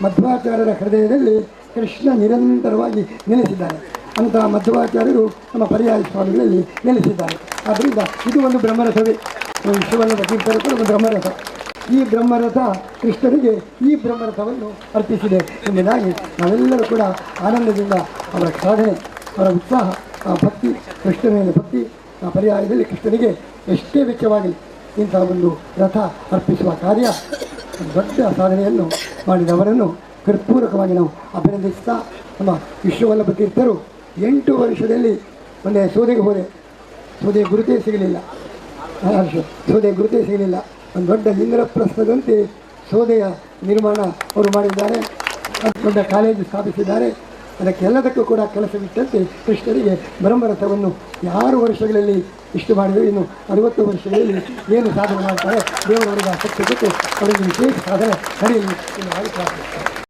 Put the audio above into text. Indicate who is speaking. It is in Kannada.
Speaker 1: ಮಧ್ವಾಚಾರ್ಯರ ಹೃದಯದಲ್ಲಿ ಕೃಷ್ಣ ನಿರಂತರವಾಗಿ ನೆಲೆಸಿದ್ದಾರೆ. ಅಂತಹ ಮಧ್ವಾಚಾರ್ಯರು ನಮ್ಮ ಪರ್ಯಾಯ ಸ್ವಾಮಿಗಳಲ್ಲಿ ನೆಲೆಸಿದ್ದಾರೆ. ಆದ್ದರಿಂದ ಇದು ಒಂದು ಬ್ರಹ್ಮರಥವೇ. ವಿಶ್ವವಲ್ಲಭ ತೀರ್ಥರು ಕೂಡ ಒಂದು ಬ್ರಹ್ಮರಥ. ಈ ಬ್ರಹ್ಮರಥ ಕೃಷ್ಣನಿಗೆ ಈ ಬ್ರಹ್ಮರಥವನ್ನು ಅರ್ಪಿಸಿದೆ ಎಂಬುದಾಗಿ ನಾವೆಲ್ಲರೂ ಕೂಡ ಆನಂದದಿಂದ ಅವರ ಸಾಧನೆ, ಅವರ ಉತ್ಸಾಹ, ಆ ಭಕ್ತಿ, ಕೃಷ್ಣನ ಮೇಲೆ ಭಕ್ತಿ, ಆ ಪರ್ಯಾಯದಲ್ಲಿ ಕೃಷ್ಣನಿಗೆ ಎಷ್ಟೇ ವೆಚ್ಚವಾಗಲಿ ಇಂಥ ಒಂದು ರಥ ಅರ್ಪಿಸುವ ಕಾರ್ಯ ದೊಡ್ಡ ಸಾಧನೆಯನ್ನು ಮಾಡಿದವರನ್ನು ಹೃತ್ಪೂರ್ವಕವಾಗಿ ನಾವು ಅಭಿನಂದಿಸ್ತಾ, ನಮ್ಮ ವಿಶ್ವವಲ್ಲಭ ತೀರ್ಥರು 8 ವರ್ಷದಲ್ಲಿ ಒಂದೇ ಸೋದೆಗೆ ಹೋದೆ, ಸೋದೆಯ ಗುರುತೇ ಸಿಗಲಿಲ್ಲ. ಸೋದೆಯ ಗುರುತೇ ಸಿಗಲಿಲ್ಲ. ಒಂದು ದೊಡ್ಡ ಇಂದ್ರಪ್ರಸ್ಥದಂತೆ ಸೋದೆಯ ನಿರ್ಮಾಣ ಅವರು ಮಾಡಿದ್ದಾರೆ. ದೊಡ್ಡ ಕಾಲೇಜು ಸ್ಥಾಪಿಸಿದ್ದಾರೆ. ಅದಕ್ಕೆಲ್ಲದಕ್ಕೂ ಕೂಡ ಕೆಲಸವಿಟ್ಟಂತೆ ಕೃಷ್ಣರಿಗೆ ಬ್ರಹ್ಮರಥವನ್ನು 6 ವರ್ಷಗಳಲ್ಲಿ ಇಷ್ಟು ಮಾಡಿದರು. ಇನ್ನು 60 ವರ್ಷಗಳಲ್ಲಿ ಏನು ಸಾಧನೆ ಮಾಡ್ತಾರೆ, ದೇವರವರಿಗೆ ಆಸಕ್ತಿ ಕೊಟ್ಟು ಅವರಿಗೆ ವಿಶೇಷ ಸಾಧನೆ ನಡೆಯಲಿ ಎಂದು ಪ್ರಾರ್ಥಿಸ್ತಾರೆ.